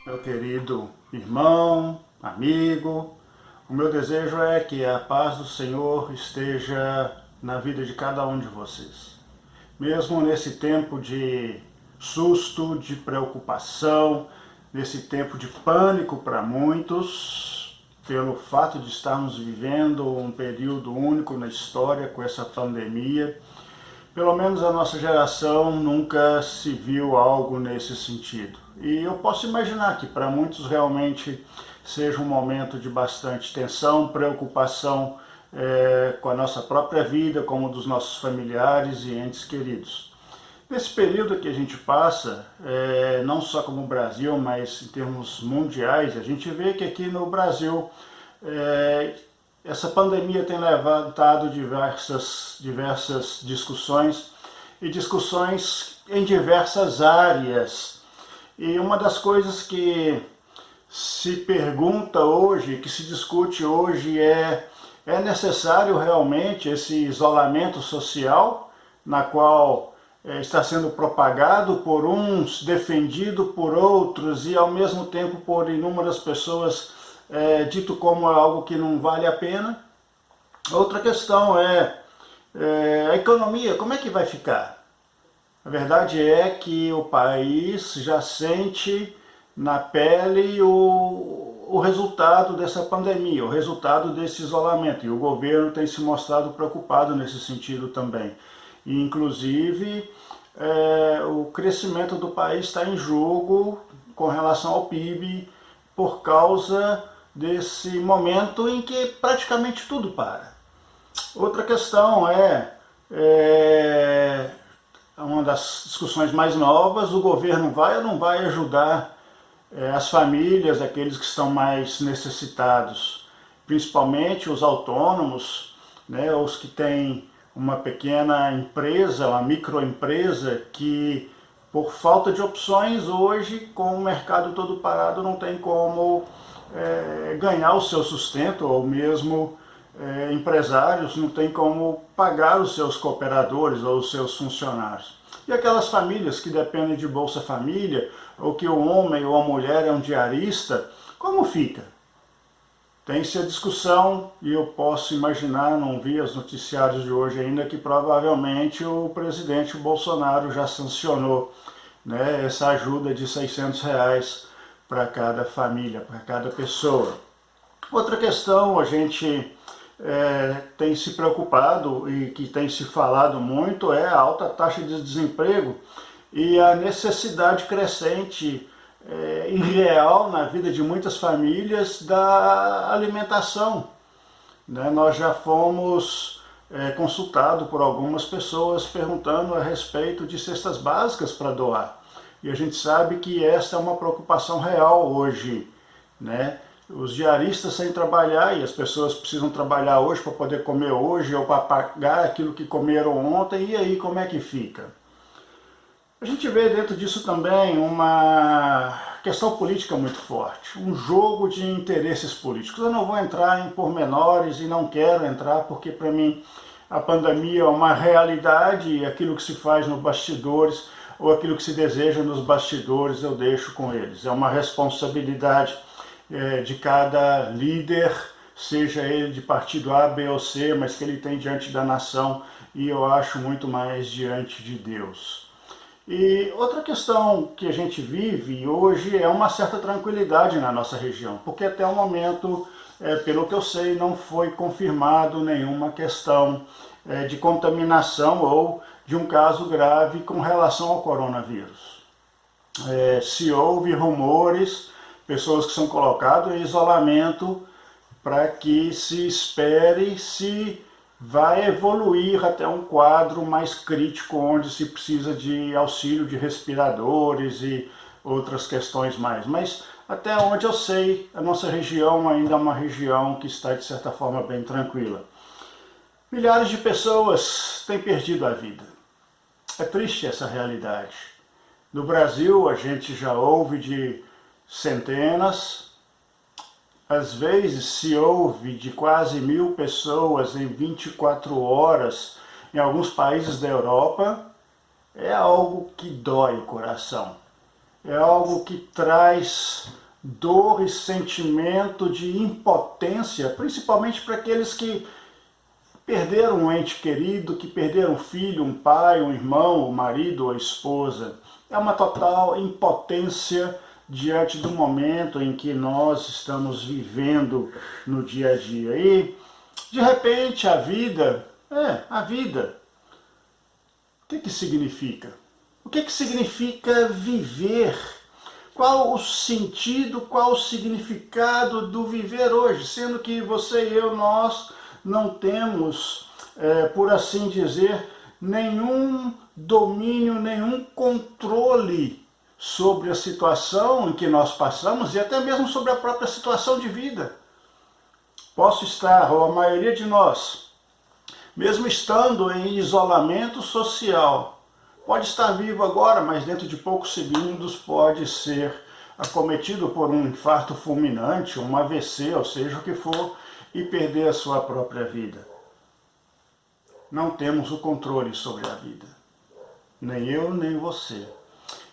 Meu querido irmão, amigo, o meu desejo é que a paz do Senhor esteja na vida de cada um de vocês. Mesmo nesse tempo de susto, de preocupação, nesse tempo de pânico para muitos, pelo fato de estarmos vivendo um período único na história com essa pandemia, pelo menos a nossa geração nunca se viu algo nesse sentido. E eu posso imaginar que para muitos realmente seja um momento de bastante tensão, preocupação com a nossa própria vida, como dos nossos familiares e entes queridos. Nesse período que a gente passa, não só como Brasil, mas em termos mundiais, a gente vê que aqui no Brasil essa pandemia tem levantado diversas discussões e discussões em diversas áreas. E uma das coisas que se pergunta hoje, que se discute hoje é necessário realmente esse isolamento social, na qual está sendo propagado por uns, defendido por outros e ao mesmo tempo por inúmeras pessoas dito como algo que não vale a pena. Outra questão é a economia, como é que vai ficar? A verdade é que o país já sente na pele o resultado dessa pandemia, o resultado desse isolamento, e o governo tem se mostrado preocupado nesse sentido também. E, inclusive, o crescimento do país está em jogo com relação ao PIB por causa desse momento em que praticamente tudo para. Outra questão é uma das discussões mais novas: o governo vai ou não vai ajudar as famílias, aqueles que estão mais necessitados, principalmente os autônomos, né, os que têm uma pequena empresa, uma microempresa, que por falta de opções hoje, com o mercado todo parado, não tem como ganhar o seu sustento, ou mesmo empresários não tem como pagar os seus cooperadores ou os seus funcionários. E aquelas famílias que dependem de Bolsa Família, ou que o homem ou a mulher é um diarista, como fica? Tem-se a discussão, e eu posso imaginar, não vi os noticiários de hoje ainda, que provavelmente o presidente Bolsonaro já sancionou, né, essa ajuda de R$600 para cada família, para cada pessoa. Outra questão, a gente tem se preocupado e que tem se falado muito, é a alta taxa de desemprego e a necessidade crescente e real na vida de muitas famílias da alimentação. Né? Nós já fomos consultados por algumas pessoas perguntando a respeito de cestas básicas para doar. E a gente sabe que esta é uma preocupação real hoje, né? Os diaristas sem trabalhar, e as pessoas precisam trabalhar hoje para poder comer hoje ou para pagar aquilo que comeram ontem, e aí como é que fica? A gente vê dentro disso também uma questão política muito forte, um jogo de interesses políticos. Eu não vou entrar em pormenores e não quero entrar, porque para mim a pandemia é uma realidade, e aquilo que se faz nos bastidores ou aquilo que se deseja nos bastidores eu deixo com eles. É uma responsabilidade de cada líder, seja ele de partido A, B ou C, mas que ele tem diante da nação, e eu acho muito mais diante de Deus. E outra questão que a gente vive hoje é uma certa tranquilidade na nossa região, porque até o momento, pelo que eu sei, não foi confirmado nenhuma questão de contaminação ou de um caso grave com relação ao coronavírus. Se houve rumores, pessoas que são colocadas em isolamento para que se espere se vai evoluir até um quadro mais crítico, onde se precisa de auxílio de respiradores e outras questões mais. Mas até onde eu sei, a nossa região ainda é uma região que está de certa forma bem tranquila. Milhares de pessoas têm perdido a vida. É triste essa realidade. No Brasil a gente já ouve de centenas, às vezes se ouve de quase 1000 pessoas em 24 horas em alguns países da Europa. É algo que dói o coração. é algo que traz dor e sentimento de impotência, principalmente para aqueles que perderam um ente querido, que perderam um filho, um pai, um irmão, um marido ou a esposa. É uma total impotência diante do momento em que nós estamos vivendo no dia a dia. E, de repente, a vida, o que significa? O que significa viver? Qual o sentido, qual o significado do viver hoje? Sendo que você e eu, nós não temos, por assim dizer, nenhum domínio, nenhum controle sobre a situação em que nós passamos e até mesmo sobre a própria situação de vida. Posso estar, ou a maioria de nós, mesmo estando em isolamento social, pode estar vivo agora, mas dentro de poucos segundos pode ser acometido por um infarto fulminante, um AVC, ou seja o que for, e perder a sua própria vida. Não temos o controle sobre a vida. Nem eu, nem você.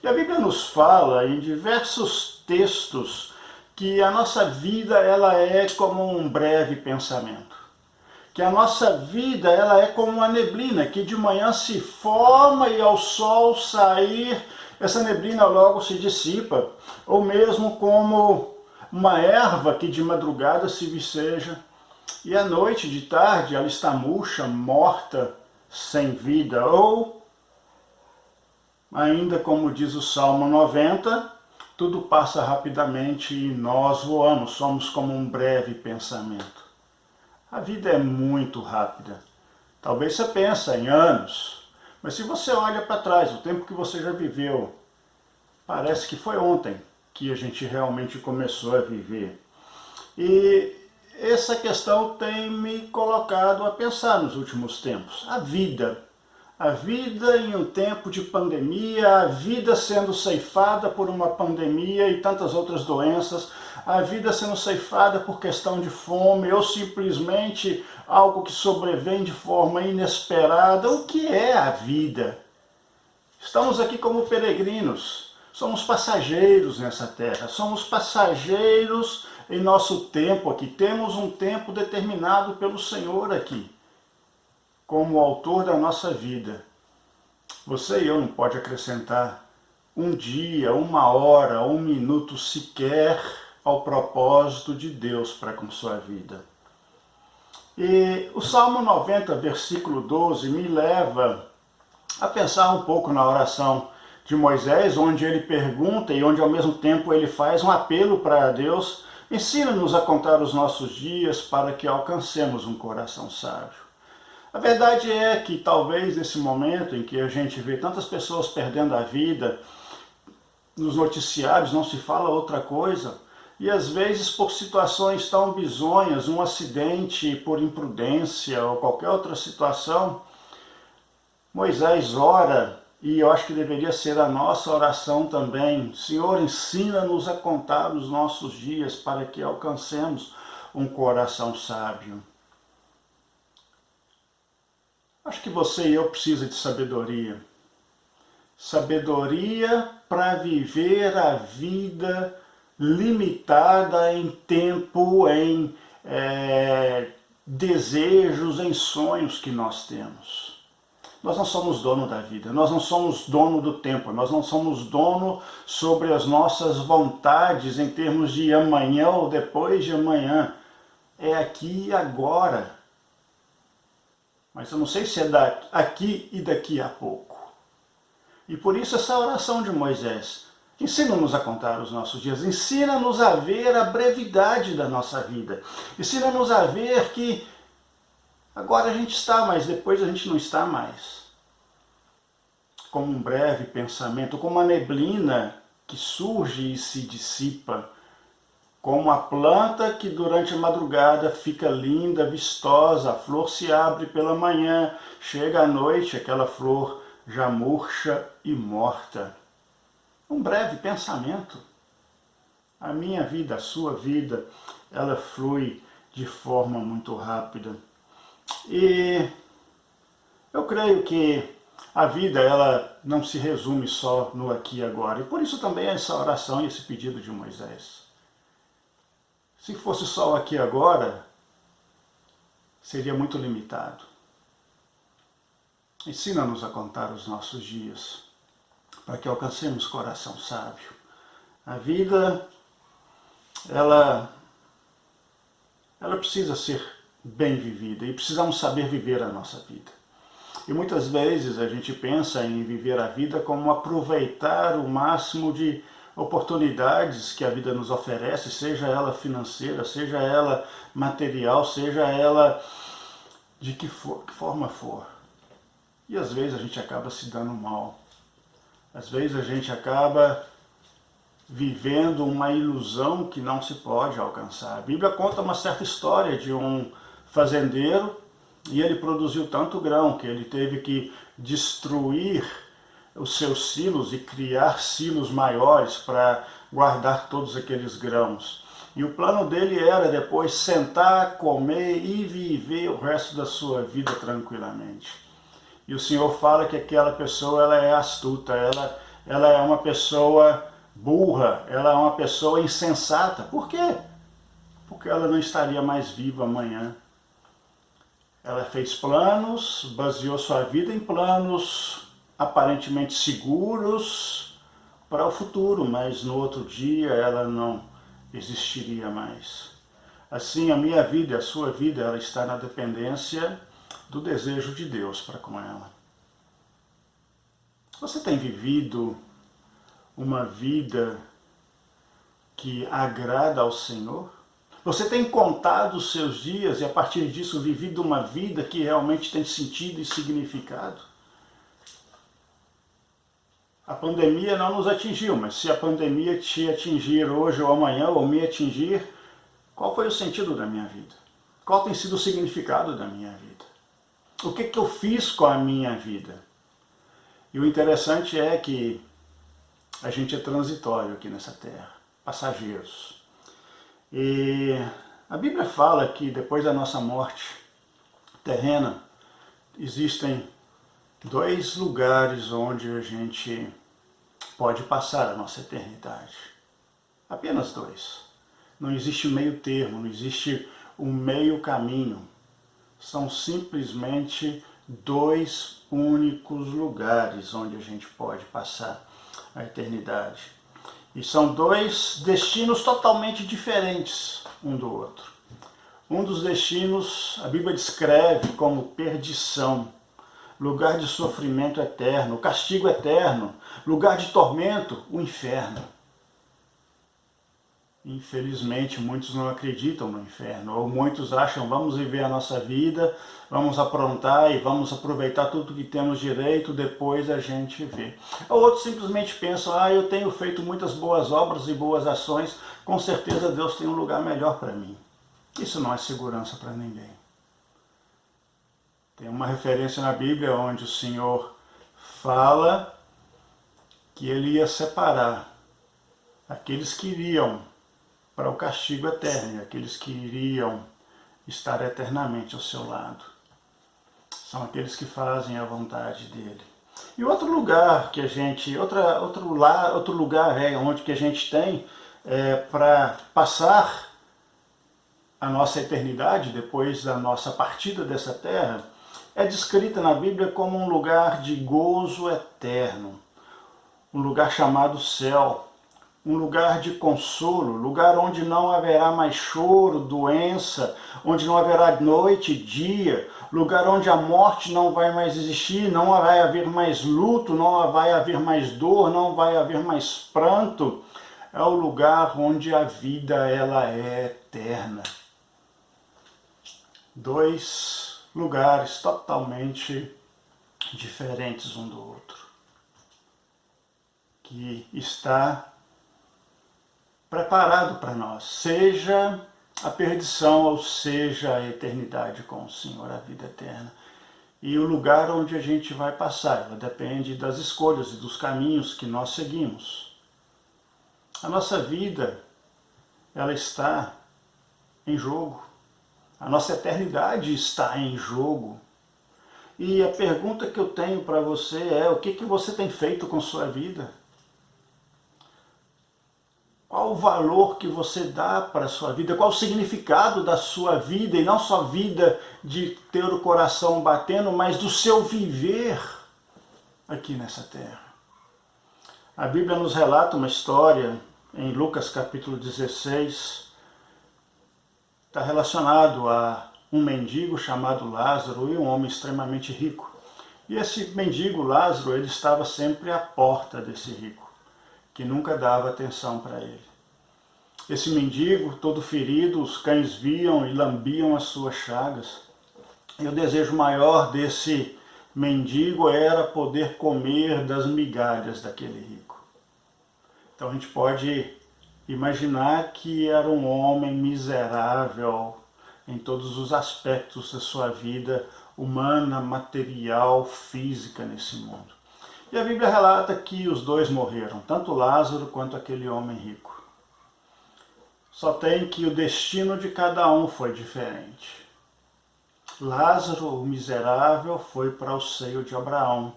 E a Bíblia nos fala em diversos textos que a nossa vida ela é como um breve pensamento. Que a nossa vida ela é como uma neblina que de manhã se forma e ao sol sair, essa neblina logo se dissipa. Ou mesmo como uma erva que de madrugada se viceja e à noite, de tarde, ela está murcha, morta, sem vida. Ou, ainda como diz o Salmo 90, tudo passa rapidamente e nós voamos, somos como um breve pensamento. A vida é muito rápida. Talvez você pense em anos, mas se você olha para trás, o tempo que você já viveu, parece que foi ontem que a gente realmente começou a viver. E essa questão tem me colocado a pensar nos últimos tempos. A vida em um tempo de pandemia, a vida sendo ceifada por uma pandemia e tantas outras doenças, a vida sendo ceifada por questão de fome ou simplesmente algo que sobrevém de forma inesperada. O que é a vida? Estamos aqui como peregrinos, somos passageiros nessa terra, somos passageiros em nosso tempo aqui, temos um tempo determinado pelo Senhor aqui, como autor da nossa vida. Você e eu não pode acrescentar um dia, uma hora, um minuto sequer ao propósito de Deus para com sua vida. E o Salmo 90, versículo 12, me leva a pensar um pouco na oração de Moisés, onde ele pergunta e onde ao mesmo tempo ele faz um apelo para Deus: ensina-nos a contar os nossos dias para que alcancemos um coração sábio. A verdade é que talvez nesse momento em que a gente vê tantas pessoas perdendo a vida, nos noticiários não se fala outra coisa, e às vezes por situações tão bizonhas, um acidente por imprudência ou qualquer outra situação, Moisés ora, e eu acho que deveria ser a nossa oração também: Senhor, ensina-nos a contar os nossos dias para que alcancemos um coração sábio. Acho que você e eu precisamos de sabedoria. Sabedoria para viver a vida limitada em tempo, em desejos, em sonhos que nós temos. Nós não somos dono da vida, nós não somos dono do tempo, nós não somos dono sobre as nossas vontades em termos de amanhã ou depois de amanhã. É aqui e agora. Mas eu não sei se é aqui e daqui a pouco. E por isso essa oração de Moisés: ensina-nos a contar os nossos dias, ensina-nos a ver a brevidade da nossa vida, ensina-nos a ver que agora a gente está, mas depois a gente não está mais. Como um breve pensamento, como uma neblina que surge e se dissipa, como a planta que durante a madrugada fica linda, vistosa, a flor se abre pela manhã, chega à noite, aquela flor já murcha e morta. Um breve pensamento. A minha vida, a sua vida, ela flui de forma muito rápida. E eu creio que A vida, ela não se resume só no aqui e agora. E por isso também essa oração e esse pedido de Moisés. Se fosse só o aqui e agora, seria muito limitado. Ensina-nos a contar os nossos dias, para que alcancemos coração sábio. A vida, ela precisa ser bem vivida e precisamos saber viver a nossa vida. E muitas vezes a gente pensa em viver a vida como aproveitar o máximo de oportunidades que a vida nos oferece, seja ela financeira, seja ela material, seja ela de que forma for. E às vezes a gente acaba se dando mal. Às vezes a gente acaba vivendo uma ilusão que não se pode alcançar. A Bíblia conta uma certa história de um fazendeiro e ele produziu tanto grão que ele teve que destruir os seus silos e criar silos maiores para guardar todos aqueles grãos. E o plano dele era depois sentar, comer e viver o resto da sua vida tranquilamente. E o Senhor fala que aquela pessoa ela é astuta, ela é uma pessoa burra, ela é uma pessoa insensata. Por quê? Porque ela não estaria mais viva amanhã. Ela fez planos, baseou sua vida em planos aparentemente seguros para o futuro, mas no outro dia ela não existiria mais. Assim, a minha vida e a sua vida, ela está na dependência do desejo de Deus para com ela. Você tem vivido uma vida que agrada ao Senhor? Você tem contado os seus dias e a partir disso vivido uma vida que realmente tem sentido e significado? A pandemia não nos atingiu, mas se a pandemia te atingir hoje ou amanhã ou me atingir, qual foi o sentido da minha vida? Qual tem sido o significado da minha vida? O que eu fiz com a minha vida? E o interessante é que a gente é transitório aqui nessa terra, passageiros. E a Bíblia fala que depois da nossa morte terrena, existem 2 lugares onde a gente pode passar a nossa eternidade. Apenas 2. Não existe meio termo, não existe um meio caminho. São simplesmente 2 únicos lugares onde a gente pode passar a eternidade. E são 2 destinos totalmente diferentes um do outro. Um dos destinos a Bíblia descreve como perdição, lugar de sofrimento eterno, castigo eterno, lugar de tormento, o inferno. Infelizmente, muitos não acreditam no inferno, ou muitos acham, vamos viver a nossa vida, vamos aprontar e vamos aproveitar tudo que temos direito, depois a gente vê. Outros simplesmente pensam, eu tenho feito muitas boas obras e boas ações, com certeza Deus tem um lugar melhor para mim. Isso não é segurança para ninguém. Tem uma referência na Bíblia onde o Senhor fala que Ele ia separar aqueles que iriam para o castigo eterno, aqueles que iriam estar eternamente ao seu lado. São aqueles que fazem a vontade dele. E outro lugar que a gente, outro lugar onde que a gente tem para passar a nossa eternidade depois da nossa partida dessa terra, é descrita na Bíblia como um lugar de gozo eterno, um lugar chamado céu. Um lugar de consolo, lugar onde não haverá mais choro, doença, onde não haverá noite e dia, lugar onde a morte não vai mais existir, não vai haver mais luto, não vai haver mais dor, não vai haver mais pranto. É o lugar onde a vida ela é eterna. 2 lugares totalmente diferentes um do outro, que está preparado para nós, seja a perdição ou seja a eternidade com o Senhor, a vida eterna. E o lugar onde a gente vai passar, ela depende das escolhas e dos caminhos que nós seguimos. A nossa vida, ela está em jogo. A nossa eternidade está em jogo. E a pergunta que eu tenho para você é: o que você tem feito com sua vida? Qual o valor que você dá para a sua vida? Qual o significado da sua vida? E não só vida de ter o coração batendo, mas do seu viver aqui nessa terra. A Bíblia nos relata uma história em Lucas capítulo 16. Está relacionado a um mendigo chamado Lázaro e um homem extremamente rico. E esse mendigo Lázaro, ele estava sempre à porta desse rico, que nunca dava atenção para ele. Esse mendigo, todo ferido, os cães viam e lambiam as suas chagas. E o desejo maior desse mendigo era poder comer das migalhas daquele rico. Então a gente pode imaginar que era um homem miserável em todos os aspectos da sua vida humana, material, física nesse mundo. E a Bíblia relata que os dois morreram, tanto Lázaro quanto aquele homem rico. Só tem que o destino de cada um foi diferente. Lázaro, o miserável, foi para o seio de Abraão.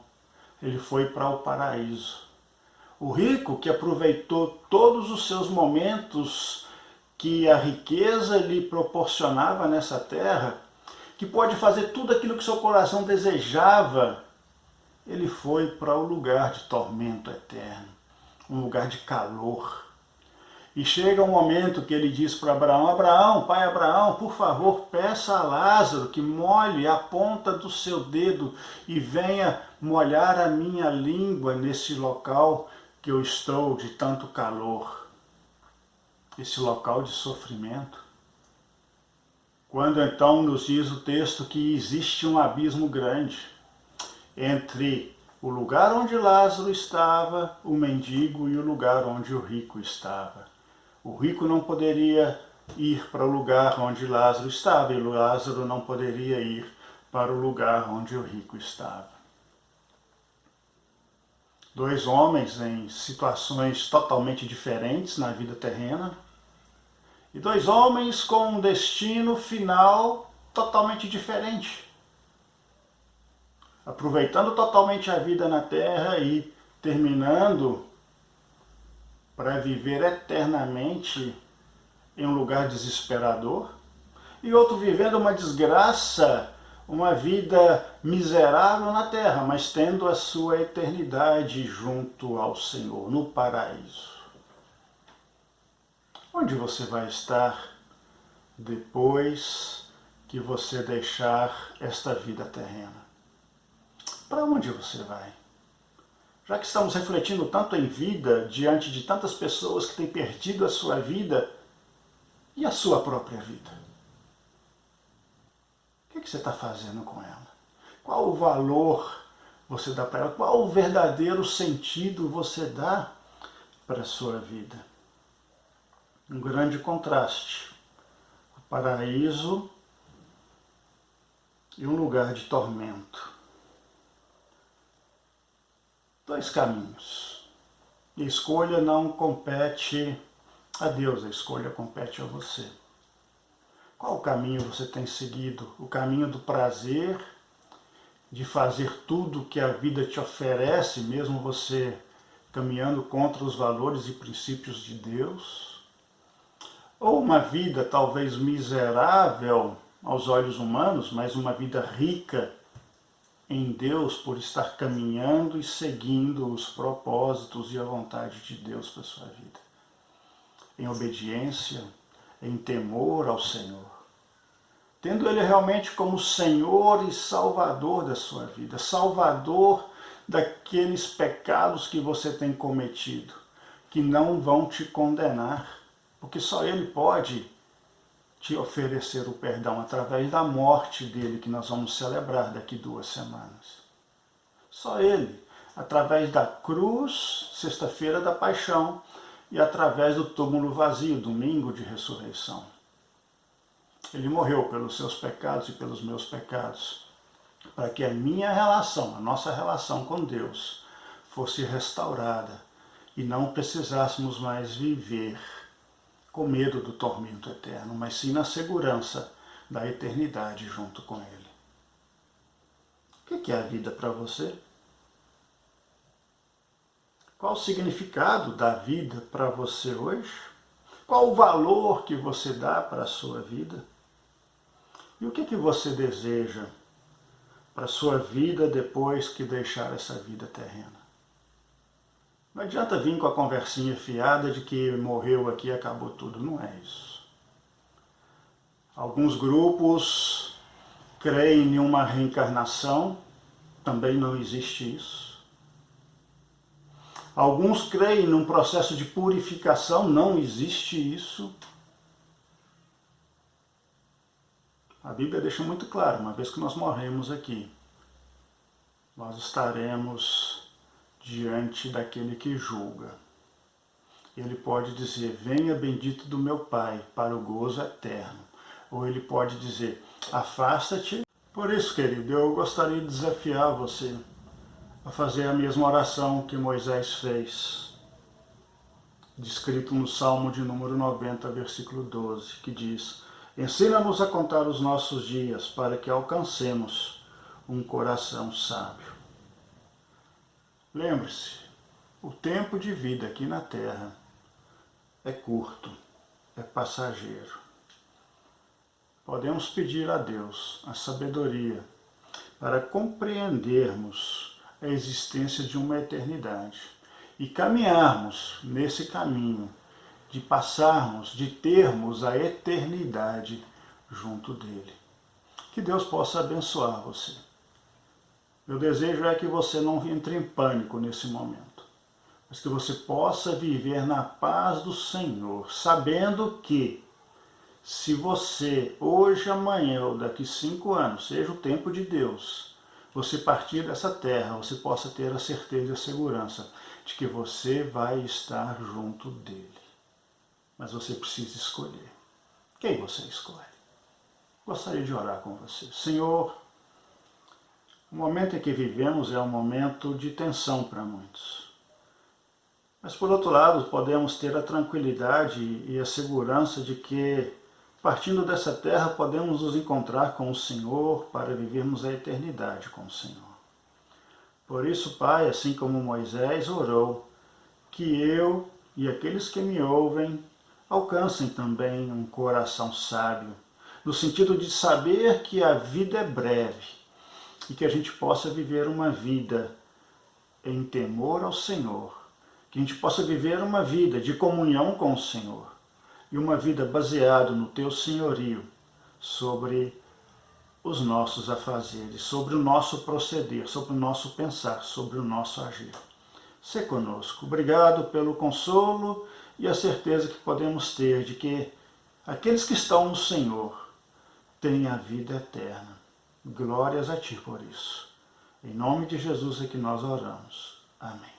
Ele foi para o paraíso. O rico, que aproveitou todos os seus momentos que a riqueza lhe proporcionava nessa terra, que pode fazer tudo aquilo que seu coração desejava, ele foi para o lugar de tormento eterno, um lugar de calor. E chega um momento que ele diz para Abraão: Abraão, pai Abraão, por favor, peça a Lázaro que molhe a ponta do seu dedo e venha molhar a minha língua nesse local que eu estou de tanto calor, esse local de sofrimento. Quando então nos diz o texto que existe um abismo grande entre o lugar onde Lázaro estava, o mendigo, e o lugar onde o rico estava. O rico não poderia ir para o lugar onde Lázaro estava, e Lázaro não poderia ir para o lugar onde o rico estava. Dois homens em situações totalmente diferentes na vida terrena, e dois homens com um destino final totalmente diferente. Aproveitando totalmente a vida na terra e terminando para viver eternamente em um lugar desesperador, e outro vivendo uma desgraça, uma vida miserável na terra, mas tendo a sua eternidade junto ao Senhor, no paraíso. Onde você vai estar depois que você deixar esta vida terrena? Para onde você vai? Já que estamos refletindo tanto em vida, diante de tantas pessoas que têm perdido a sua vida e a sua própria vida, o que você está fazendo com ela? Qual o valor você dá para ela? Qual o verdadeiro sentido você dá para a sua vida? Um grande contraste. O paraíso e um lugar de tormento. Dois caminhos. E a escolha não compete a Deus, a escolha compete a você. Qual caminho você tem seguido? O caminho do prazer, de fazer tudo o que a vida te oferece, mesmo você caminhando contra os valores e princípios de Deus? Ou uma vida talvez miserável aos olhos humanos, mas uma vida rica em Deus por estar caminhando e seguindo os propósitos e a vontade de Deus para a sua vida. Em obediência, em temor ao Senhor. Tendo Ele realmente como Senhor e Salvador da sua vida, Salvador daqueles pecados que você tem cometido, que não vão te condenar, porque só Ele pode te oferecer o perdão através da morte dele, que nós vamos celebrar daqui 2 semanas. Só ele, através da cruz, sexta-feira da paixão, e através do túmulo vazio, domingo de ressurreição. Ele morreu pelos seus pecados e pelos meus pecados, para que a minha relação, a nossa relação com Deus, fosse restaurada e não precisássemos mais viver com medo do tormento eterno, mas sim na segurança da eternidade junto com Ele. O que é a vida para você? Qual o significado da vida para você hoje? Qual o valor que você dá para a sua vida? E o que você deseja para a sua vida depois que deixar essa vida terrena? Não adianta vir com a conversinha fiada de que morreu aqui e acabou tudo. Não é isso. Alguns grupos creem em uma reencarnação, também não existe isso. Alguns creem num processo de purificação, não existe isso. A Bíblia deixa muito claro, uma vez que nós morremos aqui, nós estaremos diante daquele que julga. Ele pode dizer, venha bendito do meu Pai, para o gozo eterno. Ou ele pode dizer, afasta-te. Por isso, querido, eu gostaria de desafiar você a fazer a mesma oração que Moisés fez, descrito no Salmo de número 90, versículo 12, que diz, ensina-nos a contar os nossos dias, para que alcancemos um coração sábio. Lembre-se, o tempo de vida aqui na Terra é curto, é passageiro. Podemos pedir a Deus a sabedoria para compreendermos a existência de uma eternidade e caminharmos nesse caminho de passarmos, de termos a eternidade junto dele. Que Deus possa abençoar você. Meu desejo é que você não entre em pânico nesse momento, mas que você possa viver na paz do Senhor, sabendo que se você, hoje, amanhã ou daqui 5 anos, seja o tempo de Deus, você partir dessa terra, você possa ter a certeza e a segurança de que você vai estar junto dele. Mas você precisa escolher. Quem você escolhe? Gostaria de orar com você. Senhor, o momento em que vivemos é um momento de tensão para muitos. Mas, por outro lado, podemos ter a tranquilidade e a segurança de que, partindo dessa terra, podemos nos encontrar com o Senhor para vivermos a eternidade com o Senhor. Por isso, Pai, assim como Moisés orou, que eu e aqueles que me ouvem alcancem também um coração sábio, no sentido de saber que a vida é breve e que a gente possa viver uma vida em temor ao Senhor, que a gente possa viver uma vida de comunhão com o Senhor e uma vida baseada no Teu senhorio sobre os nossos afazeres, sobre o nosso proceder, sobre o nosso pensar, sobre o nosso agir. Sê conosco. Obrigado pelo consolo e a certeza que podemos ter de que aqueles que estão no Senhor têm a vida eterna. Glórias a Ti por isso. Em nome de Jesus é que nós oramos. Amém.